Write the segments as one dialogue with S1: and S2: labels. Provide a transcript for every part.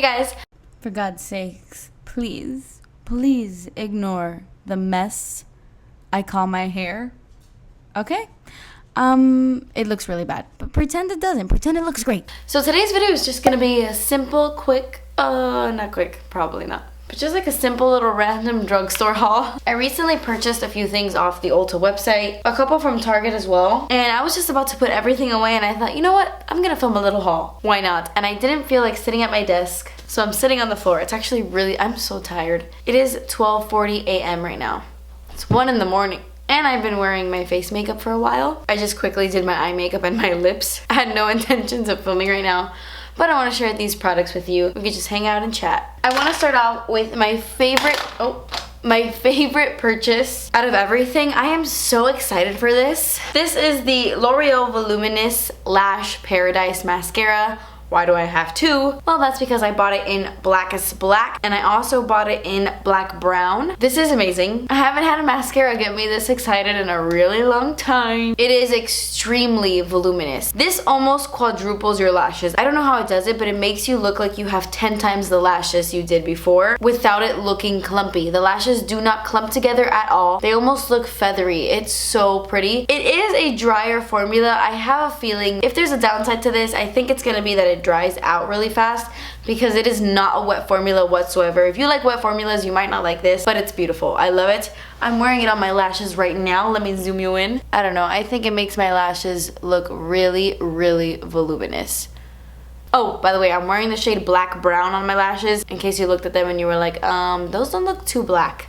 S1: guys.
S2: For God's sakes, please, please ignore the mess I call my hair. Okay? It looks really bad, but pretend it doesn't. Pretend it looks great.
S1: So today's video is just gonna be a simple, quick, not quick, probably not, but just like a simple little random drugstore haul. I recently purchased a few things off the Ulta website, a couple from Target as well, and I was just about to put everything away and I thought, you know what, I'm gonna film a little haul. Why not? And I didn't feel like sitting at my desk, so I'm sitting on the floor. It's actually really, I'm so tired. It is 12:40 a.m. right now. It's 1 in the morning. And I've been wearing my face makeup for a while. I just quickly did my eye makeup and my lips. I had no intentions of filming right now, but I want to share these products with you. We could just hang out and chat. I want to start out with my favorite purchase out of everything. I am so excited for this. This is the L'Oreal Voluminous Lash Paradise Mascara. Why do I have two? Well, that's because I bought it in Blackest Black and I also bought it in Black Brown. This is amazing. I haven't had a mascara get me this excited in a really long time. It is extremely voluminous. This almost quadruples your lashes. I don't know how it does it, but it makes you look like you have 10 times the lashes you did before without it looking clumpy. The lashes do not clump together at all. They almost look feathery. It's so pretty. It is a drier formula. I have a feeling if there's a downside to this, I think it's gonna be that it dries out really fast because it is not a wet formula whatsoever. If you like wet formulas, you might not like this, but it's beautiful. I love it. I'm wearing it on my lashes right now. Let me zoom you in. I don't know. I think it makes my lashes look really, really voluminous. Oh, by the way, I'm wearing the shade Black Brown on my lashes in case you looked at them and you were like, those don't look too black.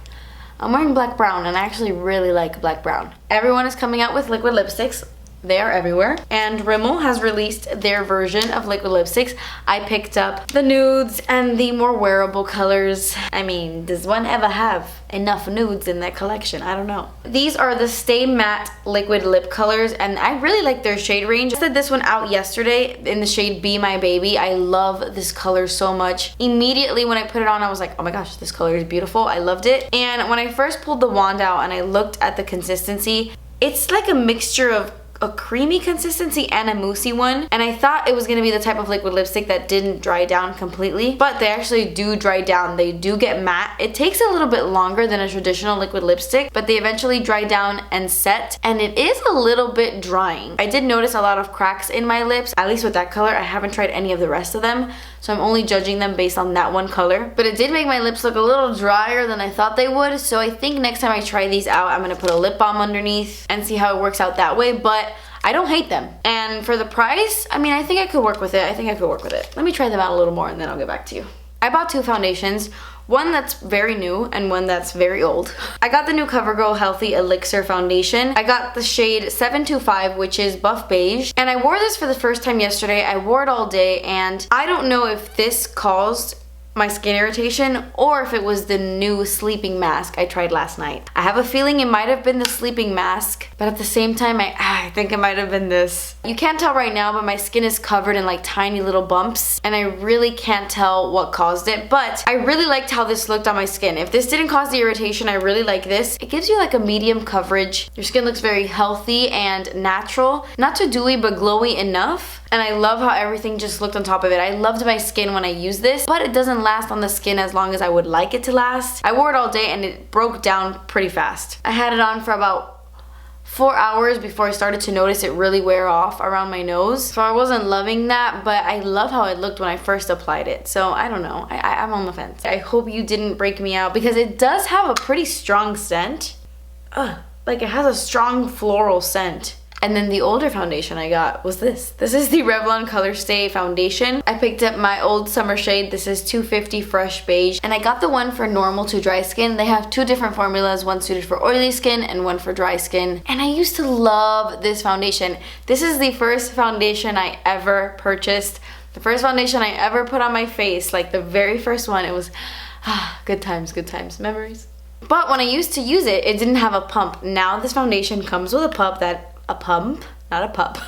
S1: I'm wearing Black Brown and I actually really like Black Brown. Everyone is coming out with liquid lipsticks. They are everywhere. And Rimmel has released their version of liquid lipsticks. I picked up the nudes and the more wearable colors. I mean, does one ever have enough nudes in their collection? I don't know. These are the Stay Matte liquid lip colors and I really like their shade range. I tested this one out yesterday in the shade Be My Baby. I love this color so much. Immediately when I put it on, I was like, oh my gosh, this color is beautiful. I loved it. And when I first pulled the wand out and I looked at the consistency, it's like a mixture of a creamy consistency and a moussey one, and I thought it was gonna be the type of liquid lipstick that didn't dry down completely, but they actually do dry down. They do get matte. It takes a little bit longer than a traditional liquid lipstick, but they eventually dry down and set, and it is a little bit drying. I did notice a lot of cracks in my lips, at least with that color. I haven't tried any of the rest of them, so I'm only judging them based on that one color, but it did make my lips look a little drier than I thought they would, so I think next time I try these out, I'm gonna put a lip balm underneath and see how it works out that way, but I don't hate them. And for the price, I mean, I think I could work with it. Let me try them out a little more and then I'll get back to you. I bought two foundations, one that's very new and one that's very old. I got the new Covergirl Healthy Elixir foundation. I got the shade 725, which is buff beige. And I wore this for the first time yesterday. I wore it all day and I don't know if this caused my skin irritation or if it was the new sleeping mask I tried last night. I have a feeling it might have been the sleeping mask, but at the same time I think it might have been this. You can't tell right now, but my skin is covered in like tiny little bumps and I really can't tell what caused it, but I really liked how this looked on my skin. If this didn't cause the irritation, I really like this. It gives you like a medium coverage. Your skin looks very healthy and natural. Not too dewy, but glowy enough. And I love how everything just looked on top of it. I loved my skin when I used this, but it doesn't last on the skin as long as I would like it to last. I wore it all day and it broke down pretty fast. I had it on for about 4 hours before I started to notice it really wear off around my nose. So I wasn't loving that, but I love how it looked when I first applied it. So I don't know, I'm on the fence. I hope you didn't break me out because it does have a pretty strong scent. Like it has a strong floral scent. And then the older foundation I got was this. This is the Revlon Color Stay foundation. I picked up my old summer shade. This is 250 Fresh Beige. And I got the one for normal to dry skin. They have two different formulas, one suited for oily skin and one for dry skin. And I used to love this foundation. This is the first foundation I ever purchased. The first foundation I ever put on my face, like the very first one. It was good times, memories. But when I used to use it, it didn't have a pump. Now this foundation comes with a pump not a pup.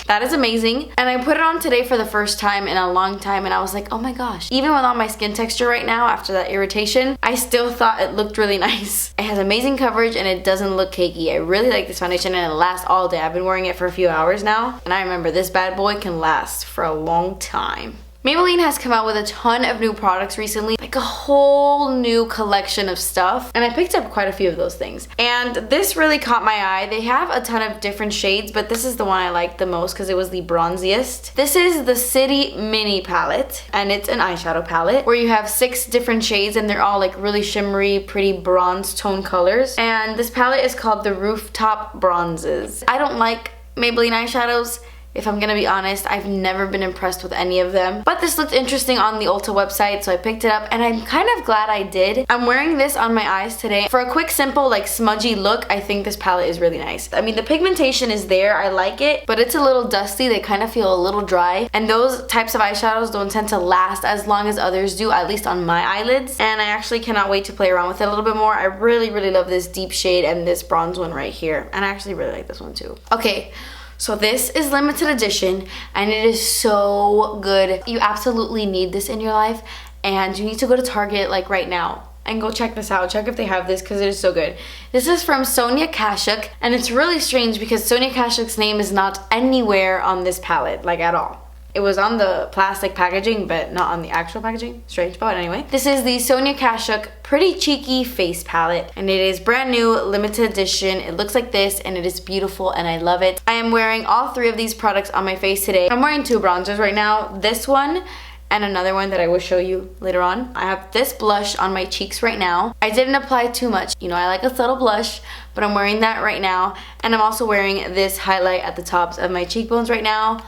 S1: That is amazing. And I put it on today for the first time in a long time and I was like, oh my gosh. Even without my skin texture right now after that irritation, I still thought it looked really nice. It has amazing coverage and it doesn't look cakey. I really like this foundation and it lasts all day. I've been wearing it for a few hours now and I remember this bad boy can last for a long time. Maybelline has come out with a ton of new products recently, like a whole new collection of stuff, and I picked up quite a few of those things. And this really caught my eye. They have a ton of different shades, but this is the one I liked the most because it was the bronziest. This is the City Mini palette, and it's an eyeshadow palette where you have 6 different shades, and they're all like really shimmery, pretty bronze tone colors. And this palette is called the Rooftop Bronzes. I don't like Maybelline eyeshadows. If I'm gonna be honest, I've never been impressed with any of them. But this looked interesting on the Ulta website, so I picked it up, and I'm kind of glad I did. I'm wearing this on my eyes today. For a quick, simple, like smudgy look, I think this palette is really nice. I mean, the pigmentation is there, I like it, but it's a little dusty. They kind of feel a little dry, and those types of eyeshadows don't tend to last as long as others do, at least on my eyelids. And I actually cannot wait to play around with it a little bit more. I really, really love this deep shade and this bronze one right here. And I actually really like this one too. Okay. So this is limited edition, and it is so good. You absolutely need this in your life, and you need to go to Target like right now and go check this out. Check if they have this because it is so good. This is from Sonia Kashuk, and it's really strange because Sonia Kashuk's name is not anywhere on this palette, like at all. It was on the plastic packaging, but not on the actual packaging. Strange, but anyway. This is the Sonia Kashuk Pretty Cheeky Face Palette, and it is brand new, limited edition. It looks like this, and it is beautiful, and I love it. I am wearing all 3 of these products on my face today. I'm wearing 2 bronzers right now. This one and another one that I will show you later on. I have this blush on my cheeks right now. I didn't apply too much. You know, I like a subtle blush, but I'm wearing that right now. And I'm also wearing this highlight at the tops of my cheekbones right now.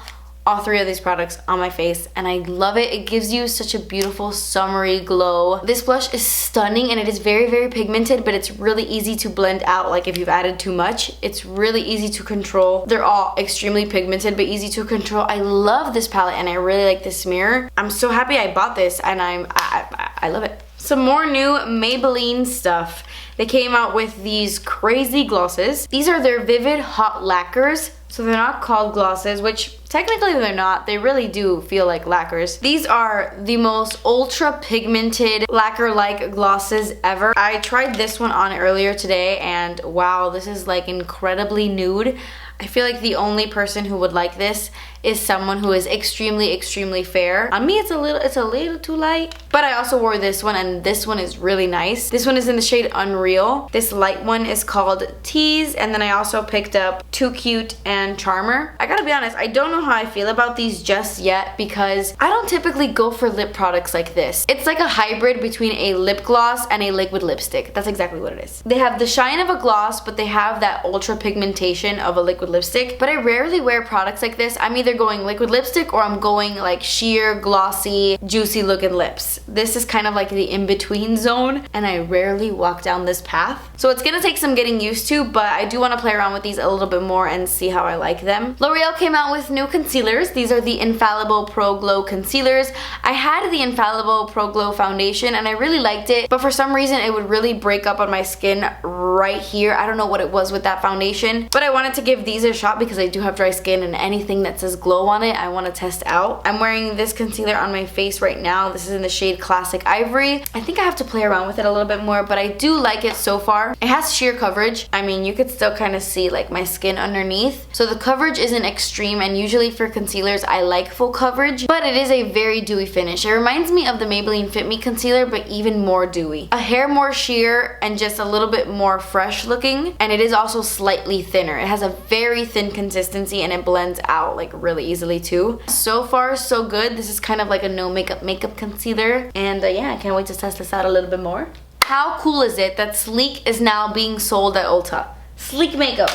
S1: All 3 of these products on my face, and I love it. It gives you such a beautiful summery glow. This blush is stunning, and it is very, very pigmented, but it's really easy to blend out. Like if you've added too much, it's really easy to control. They're all extremely pigmented, but easy to control. I love this palette, and I really like this mirror. I'm so happy I bought this, and I love it. Some more new Maybelline stuff. They came out with these crazy glosses. These are their Vivid Hot Lacquers. So they're not called glosses, which technically they're not. They really do feel like lacquers. These are the most ultra pigmented lacquer-like glosses ever. I tried this one on earlier today, and wow, this is like incredibly nude. I feel like the only person who would like this is someone who is extremely, extremely fair. On me, it's a little too light. But I also wore this one, and this one is really nice. This one is in the shade Unreal. This light one is called Tease, and then I also picked up Too Cute and Charmer. I gotta be honest, I don't know how I feel about these just yet because I don't typically go for lip products like this. It's like a hybrid between a lip gloss and a liquid lipstick. That's exactly what it is. They have the shine of a gloss, but they have that ultra pigmentation of a liquid lipstick. But I rarely wear products like this. I'm either going liquid lipstick or I'm going like sheer, glossy, juicy looking lips. This is kind of like the in-between zone, and I rarely walk down this path. So it's gonna take some getting used to, but I do want to play around with these a little bit more and see how I like them. L'Oreal came out with new concealers. These are the Infallible Pro Glow concealers. I had the Infallible Pro Glow foundation, and I really liked it, but for some reason it would really break up on my skin right here. I don't know what it was with that foundation, but I wanted to give these a shot because I do have dry skin, and anything that says glow on it I want to test out. I'm wearing this concealer on my face right now. This is in the shade Classic Ivory. I think I have to play around with it a little bit more, but I do like it so far. It has sheer coverage. I mean, you could still kind of see like my skin underneath, so the coverage isn't extreme, and usually for concealers I like full coverage, but it is a very dewy finish. It reminds me of the Maybelline Fit Me concealer, but even more dewy. A hair more sheer and just a little bit more fresh looking, and it is also slightly thinner. It has a very thin consistency, and it blends out like really easily too. So far so good. This is kind of like a no makeup concealer, and yeah, I can't wait to test this out a little bit more. How cool is it that Sleek is now being sold at Ulta? Sleek makeup,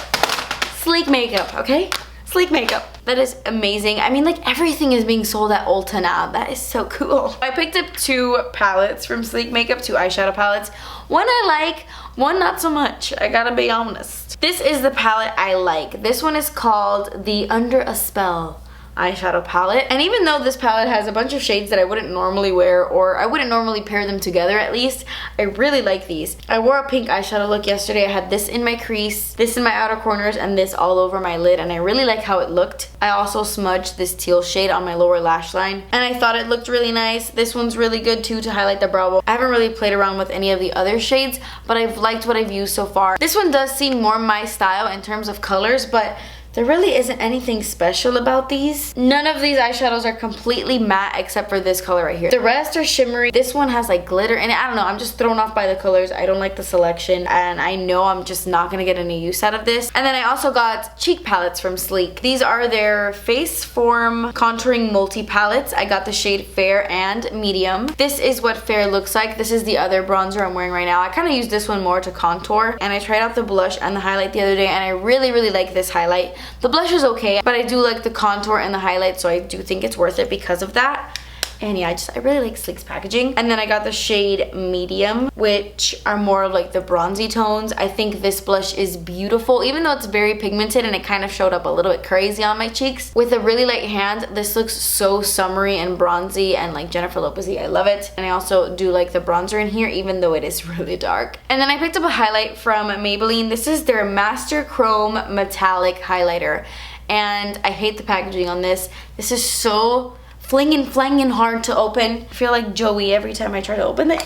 S1: okay? Sleek makeup. That is amazing. I mean, like, everything is being sold at Ulta now. That is so cool. I picked up 2 palettes from Sleek Makeup, 2 eyeshadow palettes. One I like, one not so much. I gotta be honest. This is the palette I like. This one is called the Under a Spell eyeshadow palette, and even though this palette has a bunch of shades that I wouldn't normally wear, or I wouldn't normally pair them together at least, I really like these. I wore a pink eyeshadow look yesterday. I had this in my crease, this in my outer corners, and this all over my lid, and I really like how it looked. I also smudged this teal shade on my lower lash line, and I thought it looked really nice. This one's really good too to highlight the brow bone. I haven't really played around with any of the other shades, but I've liked what I've used so far. This one does seem more my style in terms of colors, but There really isn't anything special about these. None of these eyeshadows are completely matte except for this color right here. The rest are shimmery. This one has like glitter in it. I don't know. I'm just thrown off by the colors. I don't like the selection and I know I'm just not gonna get any use out of this. And then I also got cheek palettes from Sleek. These are their Face Form Contouring Multi Palettes. I got the shade Fair and Medium. This is what Fair looks like. This is the other bronzer I'm wearing right now. I kind of use this one more to contour. And I tried out the blush and the highlight the other day and I really like this highlight. The blush is okay, but I do like the contour and the highlight, so I do think it's worth it because of that. And yeah, I really like Sleek's packaging. And then I got the shade Medium, which are more of like the bronzy tones. I think this blush is beautiful, even though it's very pigmented and it kind of showed up a little bit crazy on my cheeks. With a really light hand, this looks so summery and bronzy and like Jennifer Lopez-y. I love it. And I also do like the bronzer in here, even though it is really dark. And then I picked up a highlight from Maybelline. This is their Master Chrome Metallic Highlighter. And I hate the packaging on this. This is so flanging hard to open. I feel like Joey every time I try to open this.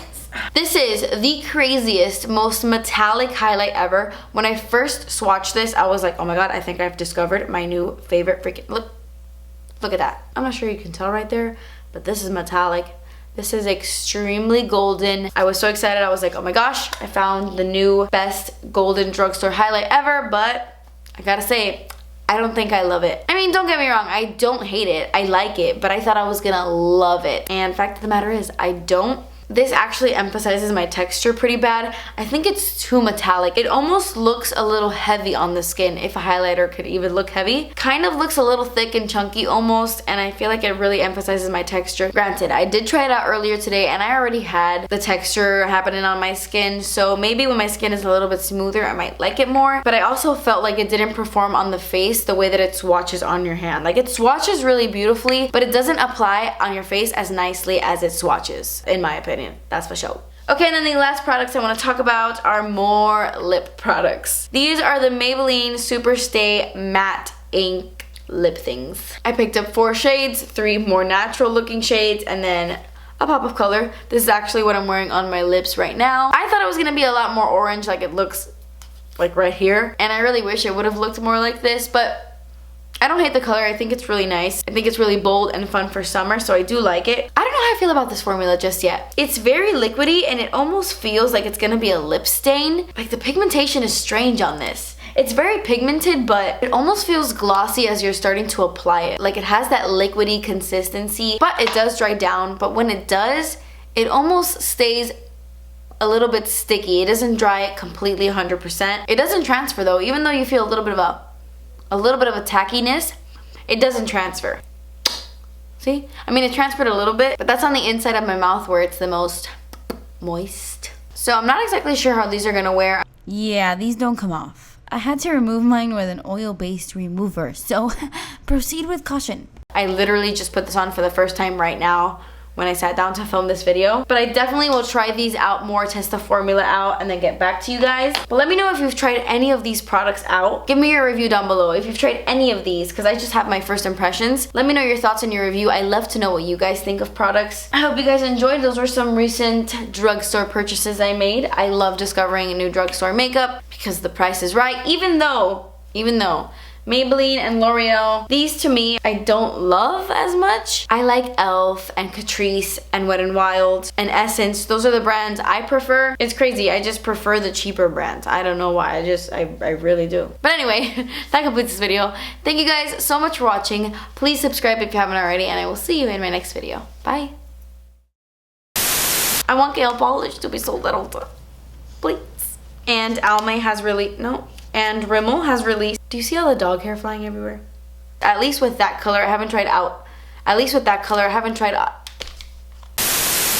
S1: This is the craziest, most metallic highlight ever. When I first swatched this, I was like, oh my god, I think I've discovered my new favorite freaking... Look at that. I'm not sure you can tell right there, but this is metallic. This is extremely golden. I was so excited. I was like, oh my gosh, I found the new best golden drugstore highlight ever, but I gotta say, I don't think I love it. I mean, don't get me wrong, I don't hate it. I like it, but I thought I was gonna love it. And fact of the matter is, I don't. This actually emphasizes my texture pretty bad. I think it's too metallic. It almost looks a little heavy on the skin, if a highlighter could even look heavy. Kind of looks a little thick and chunky almost, and I feel like it really emphasizes my texture. Granted, I did try it out earlier today, and I already had the texture happening on my skin, so maybe when my skin is a little bit smoother, I might like it more. But I also felt like it didn't perform on the face the way that it swatches on your hand. Like, it swatches really beautifully, but it doesn't apply on your face as nicely as it swatches, in my opinion. That's for sure. Okay, and then the last products I want to talk about are more lip products. These are the Maybelline Superstay Matte Ink Lip Things. I picked up 4 shades, 3 more natural looking shades, and then a pop of color. This is actually what I'm wearing on my lips right now. I thought it was going to be a lot more orange like it looks like right here, and I really wish it would have looked more like this, but I don't hate the color. I think it's really nice. I think it's really bold and fun for summer, so I do like it. I don't know how I feel about this formula just yet. It's very liquidy and it almost feels like it's gonna be a lip stain. Like, the pigmentation is strange on this. It's very pigmented, but it almost feels glossy as you're starting to apply it. Like, it has that liquidy consistency, but it does dry down. But when it does, it almost stays a little bit sticky. It doesn't dry completely 100%. It doesn't transfer though, even though you feel a little bit of a tackiness, it doesn't transfer. See? I mean, it transferred a little bit, but that's on the inside of my mouth where it's the most moist. So I'm not exactly sure how these are gonna wear.
S2: Yeah, these don't come off. I had to remove mine with an oil-based remover, so proceed with caution.
S1: I literally just put this on for the first time right now when I sat down to film this video. But I definitely will try these out more, test the formula out, and then get back to you guys. But let me know if you've tried any of these products out. Give me your review down below if you've tried any of these, because I just have my first impressions. Let me know your thoughts on your review. I love to know what you guys think of products. I hope you guys enjoyed. Those were some recent drugstore purchases I made. I love discovering a new drugstore makeup because the price is right, even though Maybelline and L'Oreal, these to me, I don't love as much. I like e.l.f. and Catrice and Wet n Wild and Essence. Those are the brands I prefer. It's crazy. I just prefer the cheaper brands. I don't know why. I really do. But anyway, that completes this video. Thank you guys so much for watching. Please subscribe if you haven't already, and I will see you in my next video. Bye. I want nail polish to be sold at Ulta. Please. And Almay has and Rimmel has released. Do you see all the dog hair flying everywhere? At least with that color, I haven't tried